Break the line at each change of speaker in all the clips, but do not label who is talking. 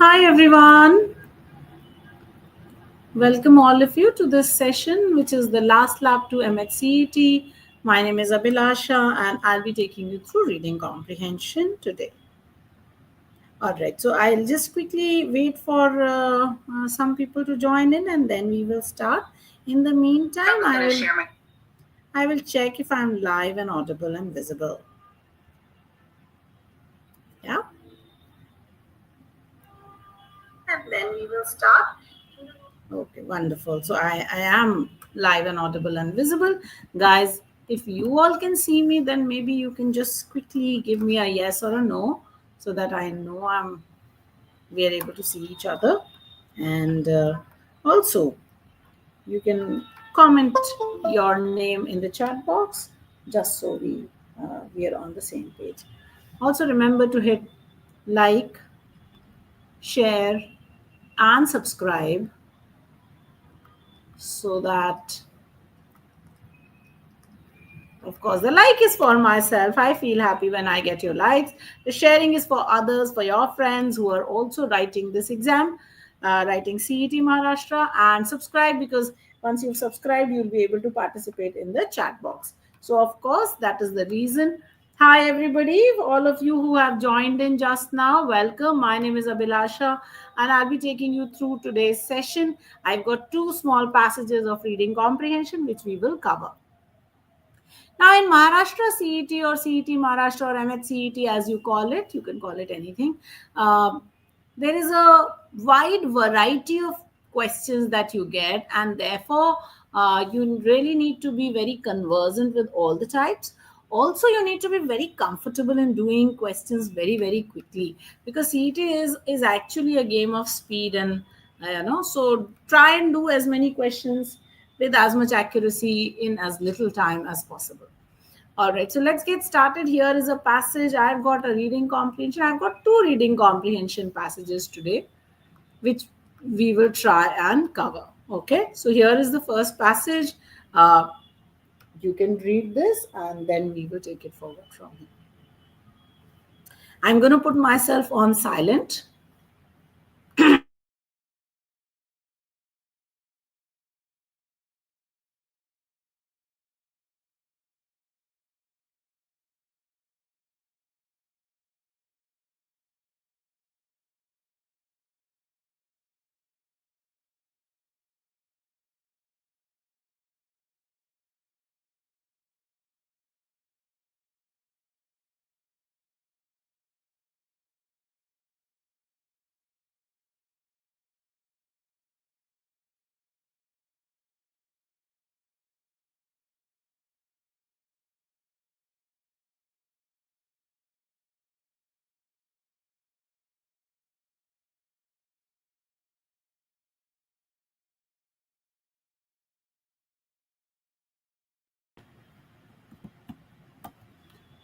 Hi everyone, welcome all of you to this session, which is the last lap to MHCET. My name is Abhilasha, and I'll be taking you through reading comprehension today. All right, so I'll just quickly wait for some people to join in, and then we will start. In the meantime, I will check if I'm live and audible and visible. Yeah, and then we will start. Okay, wonderful. So I am live and audible and visible. Guys, if you all can see me, then maybe you can just quickly give me a yes or a no so that I know we are able to see each other. And also, you can comment your name in the chat box just so we are on the same page. Also, remember to hit like, share, and subscribe so that, of course, the like is for myself. I feel happy when I get your likes. The sharing is for others, for your friends who are also writing this exam, writing CET Maharashtra, and subscribe because once you've subscribed, you'll be able to participate in the chat box. So, of course, that is the reason. Hi, everybody. All of you who have joined in just now, welcome. My name is Abhilasha, and I'll be taking you through today's session. I've got two small passages of reading comprehension which we will cover. Now, in Maharashtra CET or CET Maharashtra or MHCET, as you call it, you can call it anything. There is a wide variety of questions that you get, and therefore, you really need to be very conversant with all the types. Also, you need to be very comfortable in doing questions very, very quickly because CET is actually a game of speed and so try and do as many questions with as much accuracy in as little time as possible. All right, so let's get started. Here is a passage. I've got a reading comprehension. I've got two reading comprehension passages today, which we will try and cover. Okay, so here is the first passage. You can read this and then we will take it forward from here. I'm going to put myself on silent.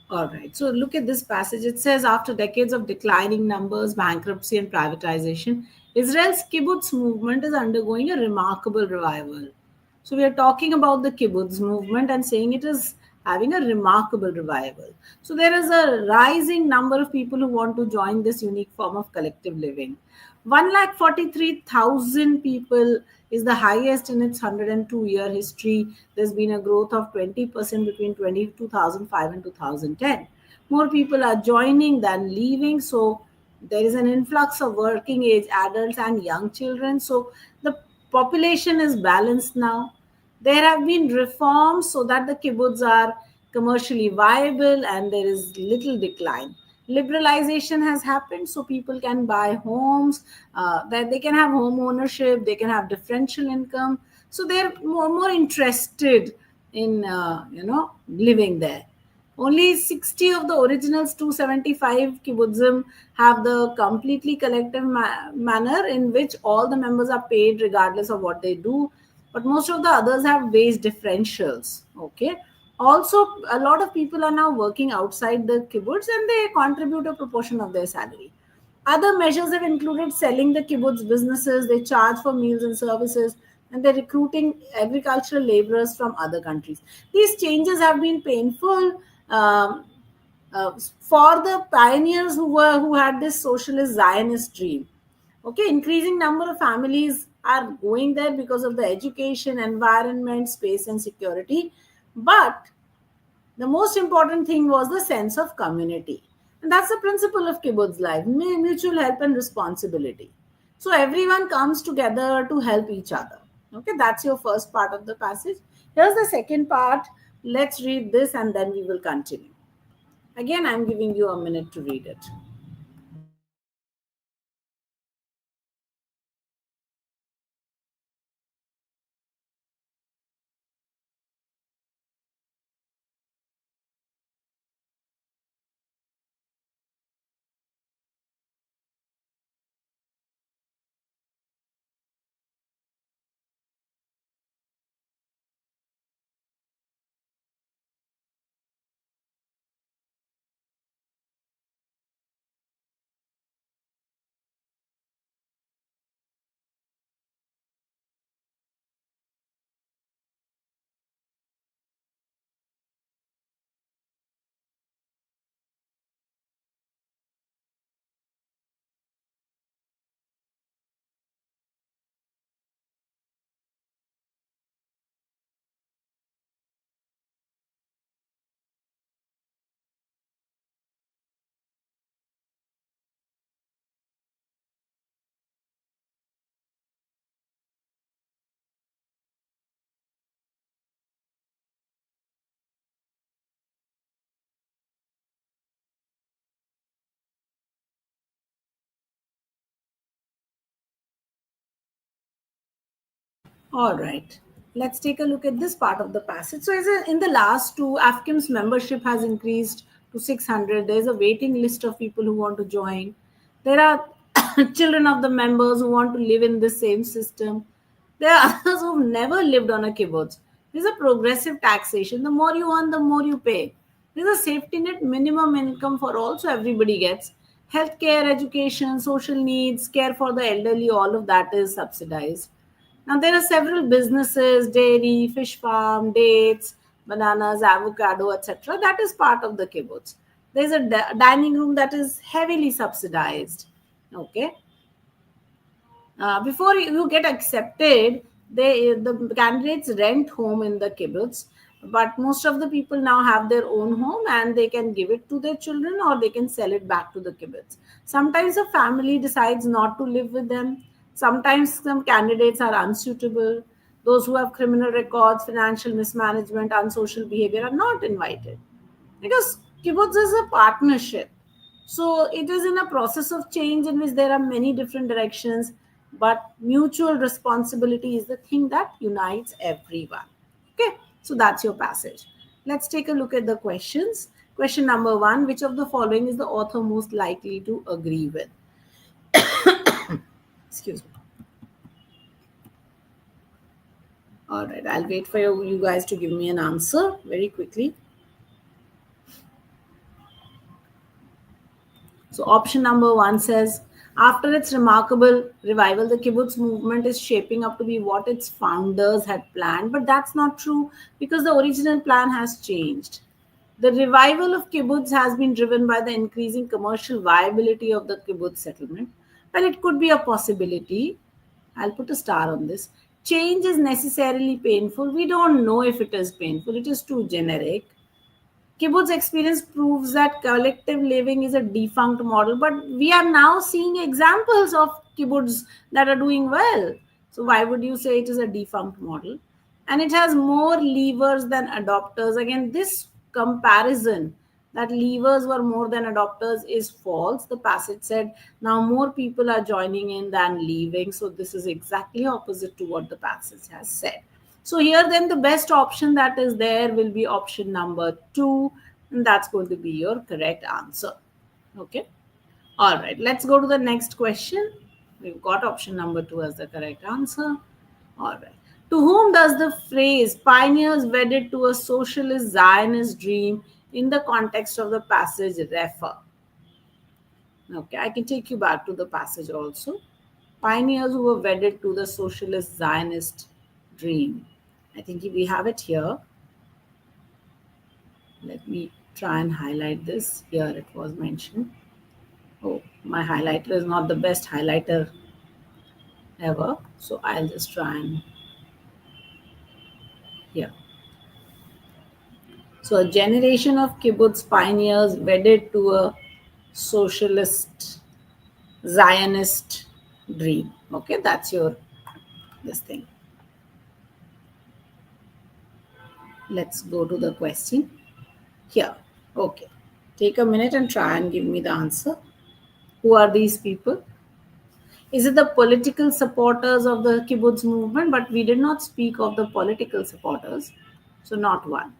All right. So look at this passage. It says, after decades of declining numbers, bankruptcy, and privatization, Israel's kibbutz movement is undergoing a remarkable revival. So we are talking about the kibbutz movement and saying it is having a remarkable revival. So there is a rising number of people who want to join this unique form of collective living. 1,43,000 people is the highest in its 102-year history. There's been a growth of 20% between 2005 and 2010. More people are joining than leaving. So there is an influx of working age adults and young children. So the population is balanced now. There have been reforms so that the kibbutz are commercially viable and there is little decline. Liberalization has happened so people can buy homes, that they can have home ownership, they can have differential income. So they're more interested in living there. Only 60 of the original 275 kibbutzim have the completely collective manner in which all the members are paid regardless of what they do. But most of the others have wage differentials. Okay. Also, a lot of people are now working outside the kibbutz and they contribute a proportion of their salary. Other measures have included selling the kibbutz businesses, they charge for meals and services, and they're recruiting agricultural laborers from other countries. These changes have been painful for the pioneers who had this socialist Zionist dream. Okay, increasing number of families are going there because of the education, environment, space, and security. But the most important thing was the sense of community. And that's the principle of kibbutz life, mutual help and responsibility. So everyone comes together to help each other. Okay, that's your first part of the passage. Here's the second part. Let's read this and then we will continue. Again, I'm giving you a minute to read it. All right. Let's take a look at this part of the passage. So, in the last two, AFCIM's membership has increased to 600. There's a waiting list of people who want to join. There are children of the members who want to live in the same system. There are others who've never lived on a kibbutz. There's a progressive taxation. The more you earn, the more you pay. There's a safety net minimum income for all, so everybody gets healthcare, education, social needs, care for the elderly, all of that is subsidized. Now, there are several businesses, dairy, fish farm, dates, bananas, avocado, etc. That is part of the kibbutz. There's a dining room that is heavily subsidized. Okay, before you get accepted, the candidates rent home in the kibbutz, but most of the people now have their own home and they can give it to their children or they can sell it back to the kibbutz. Sometimes a family decides not to live with them. Sometimes some candidates are unsuitable. Those who have criminal records, financial mismanagement, unsocial behavior are not invited, because kibbutz is a partnership. So it is in a process of change in which there are many different directions, but mutual responsibility is the thing that unites everyone. Okay, so that's your passage. Let's take a look at the questions. Question number one: which of the following is the author most likely to agree with? Excuse me. All right, I'll wait for you guys to give me an answer very quickly. So option number one says, after its remarkable revival, the kibbutz movement is shaping up to be what its founders had planned. But that's not true, because the original plan has changed. The revival of kibbutz has been driven by the increasing commercial viability of the kibbutz settlement. Well, it could be a possibility. I'll put a star on this. Change is necessarily painful. We don't know if it is painful. It is too generic. Kibbutz experience proves that collective living is a defunct model, but we are now seeing examples of kibbutz that are doing well. So why would you say it is a defunct model? And it has more leavers than adopters. Again, this comparison that leavers were more than adopters is false. The passage said now more people are joining in than leaving. So this is exactly opposite to what the passage has said. So here then the best option that is there will be option number two, and that's going to be your correct answer. Okay. All right. Let's go to the next question. We've got option number two as the correct answer. All right. To whom does the phrase pioneers wedded to a socialist Zionist dream in the context of the passage refer? Okay, I can take you back to the passage also. Pioneers who were wedded to the socialist Zionist dream. I think we have it here. Let me try and highlight this. Here it was mentioned. Oh, my highlighter is not the best highlighter ever. So I'll just try and here. So a generation of kibbutz pioneers wedded to a socialist Zionist dream. Okay, that's your this thing. Let's go to the question here. Okay, take a minute and try and give me the answer. Who are these people? Is it the political supporters of the kibbutz movement? But we did not speak of the political supporters, so not one.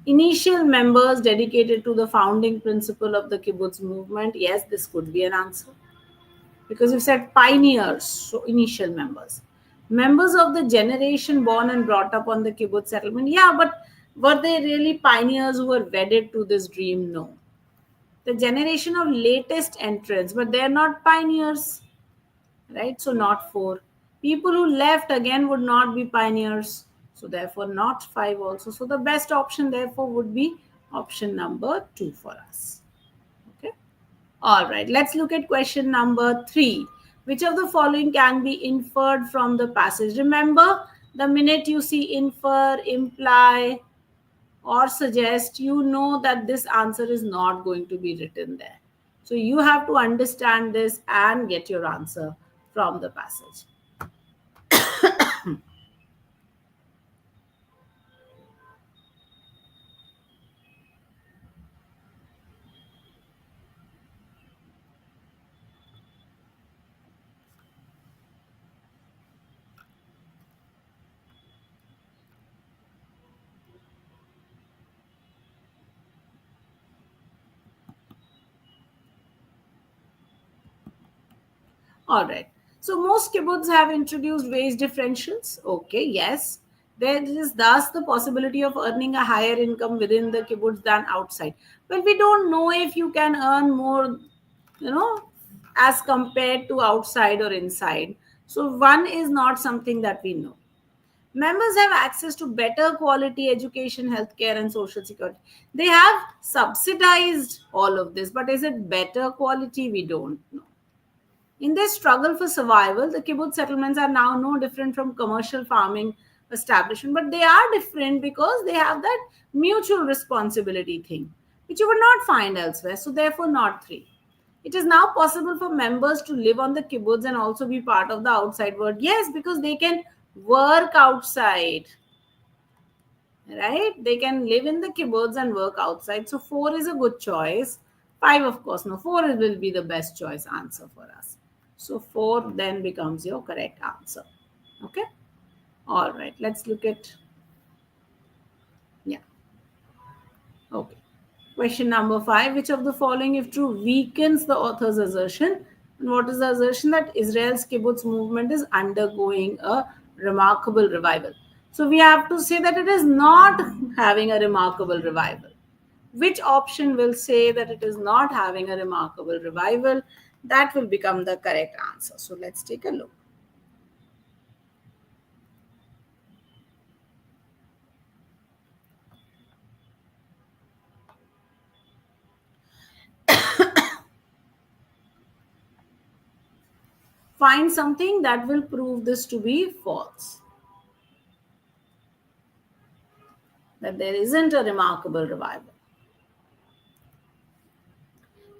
Initial members dedicated to the founding principle of the kibbutz movement. Yes, this could be an answer because you said pioneers, so initial members. Members of the generation born and brought up on the kibbutz settlement. Yeah, but were they really pioneers who were wedded to this dream? No. The generation of latest entrants, but they are not pioneers, right? So not four. People who left again would not be pioneers. So therefore not five also. So the best option therefore would be option number 2 for us. Okay. All right. Let's look at question number 3. Which of the following can be inferred from the passage? Remember, the minute you see infer, imply, or suggest, you know that this answer is not going to be written there. So you have to understand this and get your answer from the passage. All right. So most kibbutz have introduced wage differentials. Okay, yes. There is thus the possibility of earning a higher income within the kibbutz than outside. But we don't know if you can earn more, as compared to outside or inside. So one is not something that we know. Members have access to better quality education, healthcare, and social security. They have subsidized all of this, but is it better quality? We don't know. In their struggle for survival, the kibbutz settlements are now no different from commercial farming establishment, but they are different because they have that mutual responsibility thing, which you would not find elsewhere. So, therefore, not three. It is now possible for members to live on the kibbutz and also be part of the outside world. Yes, because they can work outside, right? They can live in the kibbutz and work outside. So, four is a good choice. Five, of course, no. Four will be the best choice answer for us. So 4 then becomes your correct answer. Okay. All right. Let's look at, yeah. Okay. Question number 5. Which of the following, if true, weakens the author's assertion? And what is the assertion? That Israel's kibbutz movement is undergoing a remarkable revival. So we have to say that it is not having a remarkable revival. Which option will say that it is not having a remarkable revival? That will become the correct answer. So let's take a look. Find something that will prove this to be false. That there isn't a remarkable revival.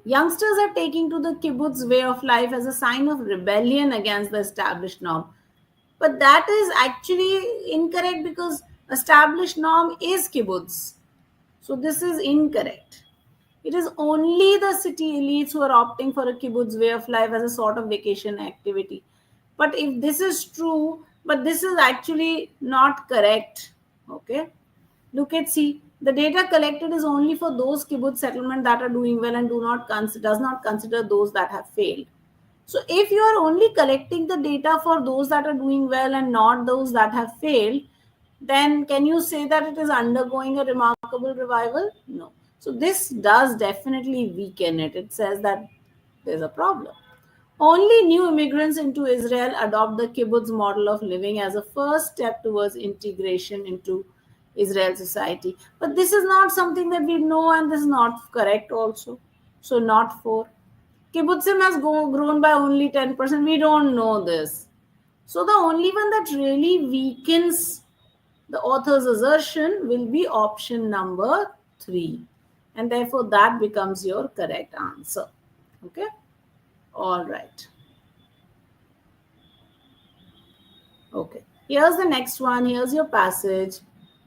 Youngsters are taking to the kibbutz way of life as a sign of rebellion against the established norm. But that is actually incorrect because established norm is kibbutz. So this is incorrect. It is only the city elites who are opting for a kibbutz way of life as a sort of vacation activity. But if this is true, but this is actually not correct, okay? Look at see, the data collected is only for those kibbutz settlements that are doing well and does not consider those that have failed. So if you are only collecting the data for those that are doing well and not those that have failed, then can you say that it is undergoing a remarkable revival? No. So this does definitely weaken it. It says that there's a problem. Only new immigrants into Israel adopt the kibbutz model of living as a first step towards integration into Israel society. But this is not something that we know, and this is not correct also. So not for. Kibbutzim has grown by only 10%. We don't know this. So the only one that really weakens the author's assertion will be option number 3. And therefore, that becomes your correct answer. Okay? All right. Okay. Here's the next one. Here's your passage.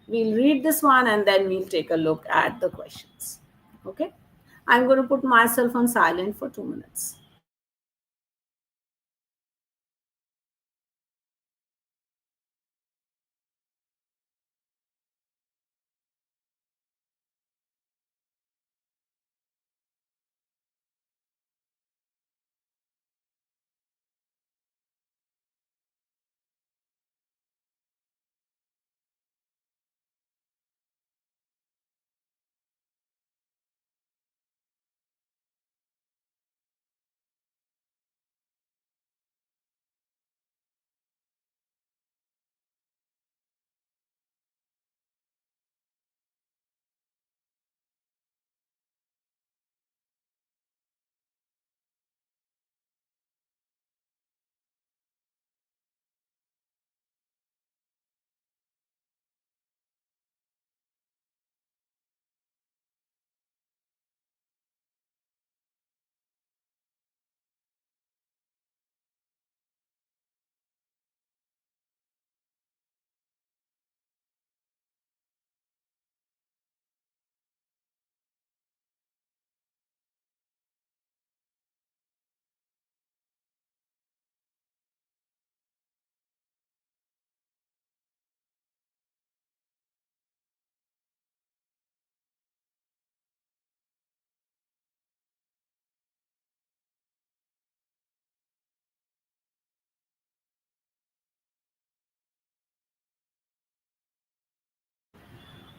We'll read this one and then we'll take a look at the questions. Okay? I'm going to put myself on silent for 2 minutes.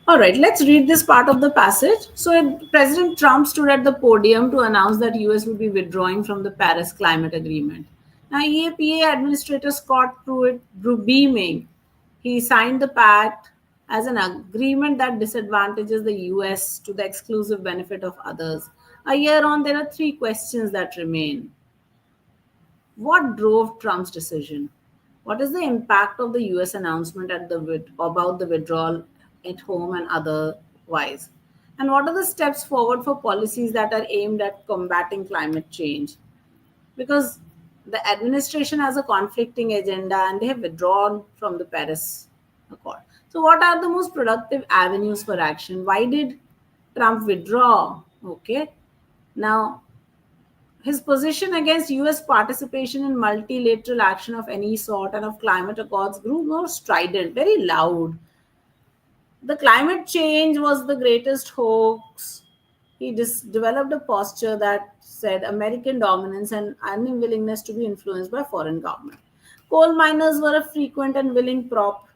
All right, let's read this part of the passage. So, President Trump stood at the podium to announce that US would be withdrawing from the Paris Climate Agreement. Now, EAPA Administrator Scott Pruitt grew beaming. He signed the pact as an agreement that disadvantages the US to the exclusive benefit of others. A year on, there are 3 questions that remain. What drove Trump's decision? What is the impact of the US announcement about the withdrawal at home and otherwise? And what are the steps forward for policies that are aimed at combating climate change? Because the administration has a conflicting agenda and they have withdrawn from the Paris Accord. So, what are the most productive avenues for action? Why did Trump withdraw? Okay. Now, his position against US participation in multilateral action of any sort and of climate accords grew more strident, very loud. The climate change was the greatest hoax. He developed a posture that said American dominance and unwillingness to be influenced by foreign government. Coal miners were a frequent and willing prop,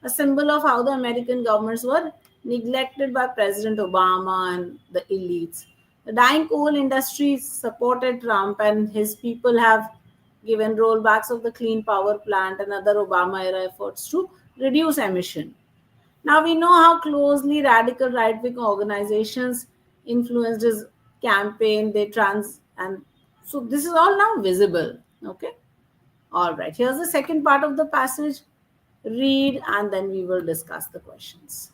a symbol of how the American governments were neglected by President Obama and the elites. The dying coal industry supported Trump, and his people have given rollbacks of the Clean Power Plant and other Obama era efforts to reduce emission. Now we know how closely radical right wing organizations influenced his campaign. They trans and so this is all now visible. Okay. All right. Here's the second part of the passage. Read and then we will discuss the questions.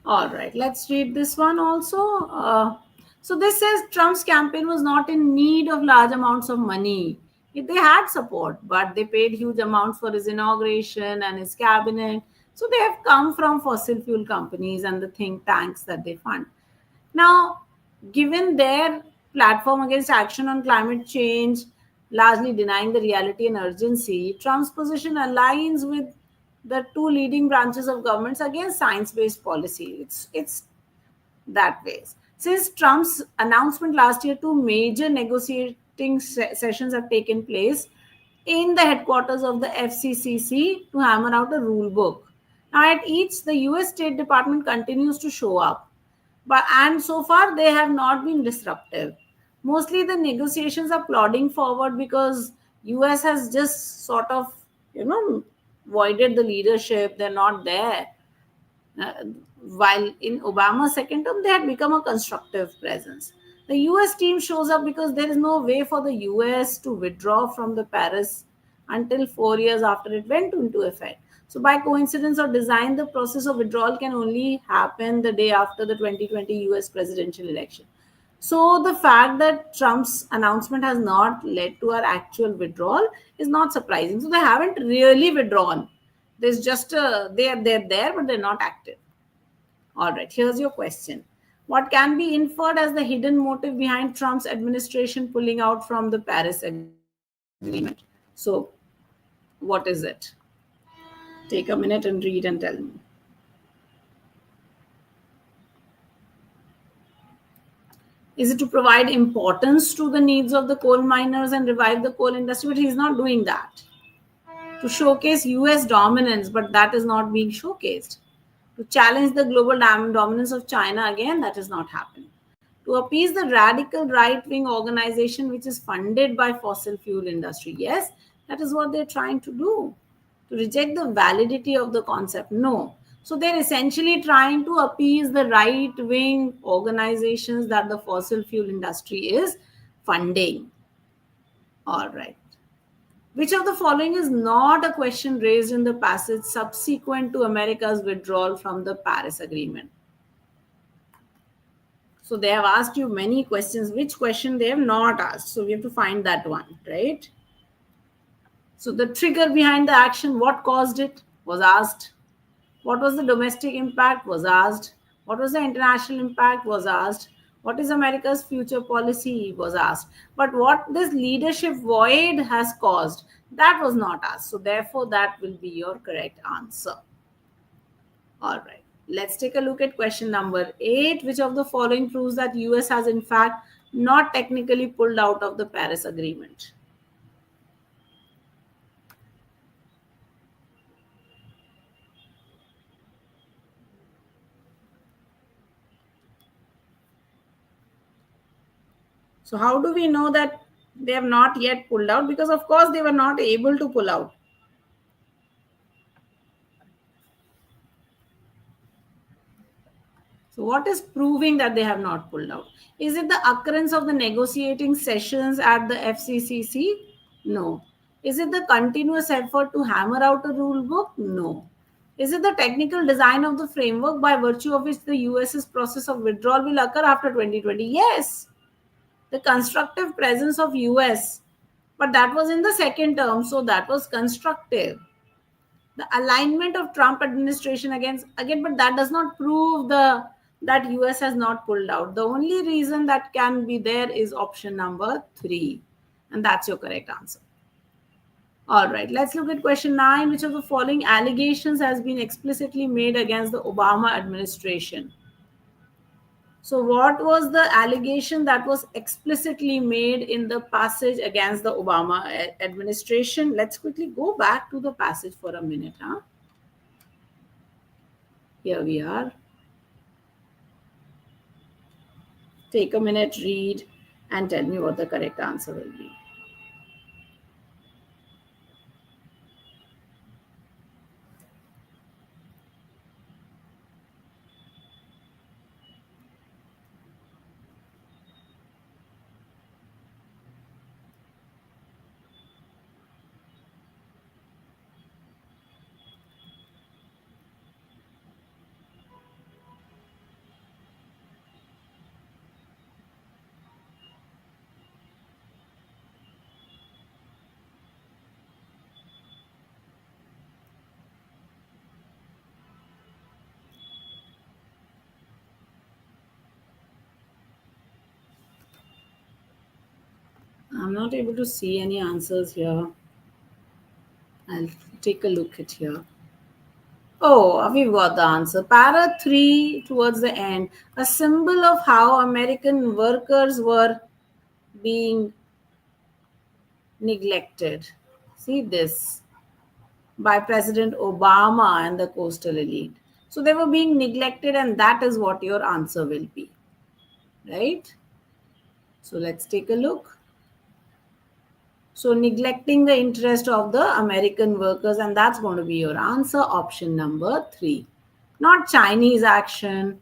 All right, let's read this one also. So this says Trump's campaign was not in need of large amounts of money. They had support, but they paid huge amounts for his inauguration and his cabinet. So they have come from fossil fuel companies and the think tanks that they fund. Now, given their platform against action on climate change, largely denying the reality and urgency, Trump's position aligns with the two leading branches of governments against science-based policy. It's that ways. Since Trump's announcement last year, two major negotiating sessions have taken place in the headquarters of the FCCC to hammer out a rule book. Now, at each, the US State Department continues to show up, but and so far they have not been disruptive. Mostly, the negotiations are plodding forward because US has just sort of, you know, voided the leadership. They're not there. Uh, while in Obama's second term, they had become a constructive presence. The US team shows up because there is no way for the US to withdraw from the Paris until 4 years after it went into effect. So, by coincidence or design, the process of withdrawal can only happen the day after the 2020 US presidential election. So, the fact that Trump's announcement has not led to our actual withdrawal is not surprising. So, they haven't really withdrawn. There's just a they're there, but they're not active. All right, here's your question. What can be inferred as the hidden motive behind Trump's administration pulling out from the Paris Agreement? So, what is it? Take a minute and read and tell me. Is it to provide importance to the needs of the coal miners and revive the coal industry? But he's not doing that. To showcase US dominance, but that is not being showcased. To challenge the global dominance of China, again, that is not happening. To appease the radical right-wing organization which is funded by fossil fuel industry, yes, that is what they're trying to do. To reject the validity of the concept, no. So they're essentially trying to appease the right-wing organizations that the fossil fuel industry is funding. All right. Which of the following is not a question raised in the passage subsequent to America's withdrawal from the Paris Agreement? So they have asked you many questions. Which question they have not asked? So we have to find that one, right? So the trigger behind the action, what caused it, was asked. What was the domestic impact, was asked. What was the international impact, was asked. What is America's future policy, was asked. But what this leadership void has caused, that was not asked. So therefore, that will be your correct answer. All right. Let's take a look at question number 8. Which of the following proves that US has in fact not technically pulled out of the Paris Agreement? So how do we know that they have not yet pulled out? Because of course they were not able to pull out. So what is proving that they have not pulled out? Is it the occurrence of the negotiating sessions at the FCCC? No. Is it the continuous effort to hammer out a rule book? No. Is it the technical design of the framework by virtue of which the US's process of withdrawal will occur after 2020? Yes. The constructive presence of US. But that was in the second term, so that was constructive. The alignment of Trump administration against again, but that does not prove the that US has not pulled out. The only reason that can be there is option number 3, and that's your correct answer. All right, let's look at question 9. Which of the following allegations has been explicitly made against the Obama administration? So, what was the allegation that was explicitly made in the passage against the Obama administration? Let's quickly go back to the passage for a minute. Here we are. Take a minute, read, and tell me what the correct answer will be. I'm not able to see any answers here. I'll take a look at here. Oh, we've got the answer. Para 3 towards the end. A symbol of how American workers were being neglected. See this by President Obama and the coastal elite. So they were being neglected, and that is what your answer will be. Right? So let's take a look. So neglecting the interest of the American workers, and that's going to be your answer, option number 3. Not Chinese action,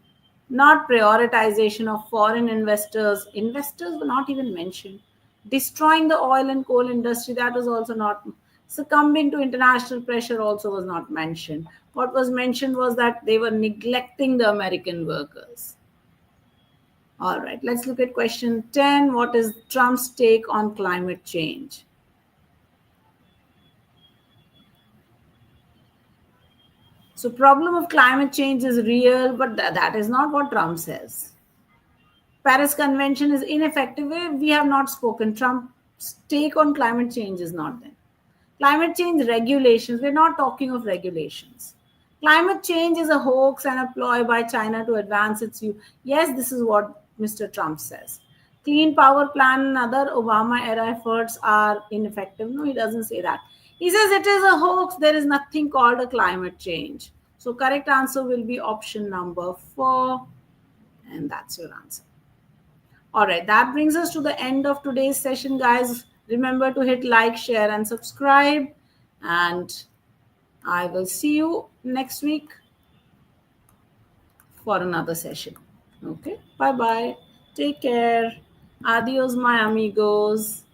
not prioritization of foreign investors. Investors were not even mentioned. Destroying the oil and coal industry, that was also not. Succumbing to international pressure also was not mentioned. What was mentioned was that they were neglecting the American workers. All right, let's look at question 10. What is Trump's take on climate change? So problem of climate change is real, but that is not what Trump says. Paris Convention is ineffective. We have not spoken. Trump's take on climate change is not there. Climate change regulations, we're not talking of regulations. Climate change is a hoax and a ploy by China to advance its view. Yes, this is what Mr. Trump says. Clean power plan and other Obama era efforts are ineffective. No, he doesn't say that. He says it is a hoax. There is nothing called a climate change. So correct answer will be option number 4. And that's your answer. All right, that brings us to the end of today's session, guys. Remember to hit like, share, and subscribe. And I will see you next week for another session. Okay, bye bye. Take care. Adios, my amigos.